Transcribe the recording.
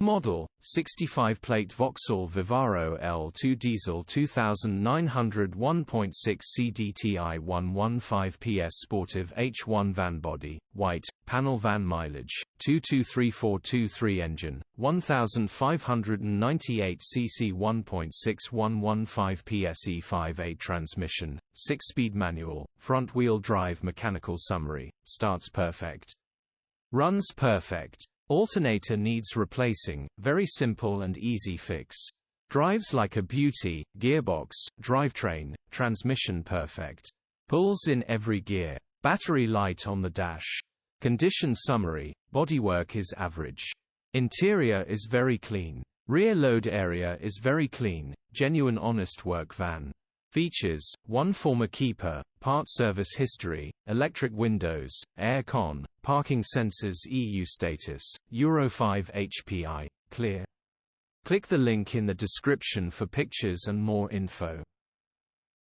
Model: 65-plate VAUXHALL VIVARO L2 diesel 2900 1.6CDTI 115PS Sportive H1 van body, white, panel van mileage, 223423 engine, 1598 cc 1.6115 PS E5/8 transmission, 6-speed manual, front-wheel drive mechanical summary, starts perfect. Runs perfect. Alternator needs replacing, very simple and easy fix. Drives like a beauty, gearbox, drivetrain, transmission perfect. Pulls in every gear. Battery light on the dash. Condition summary: bodywork is average. Interior is very clean. Rear load area is very clean, genuine honest work van. Features: 1 former keeper, part service history, electric windows, air con, parking sensors, EU status, Euro 5 HPI, clear. Click the link in the description for pictures and more info.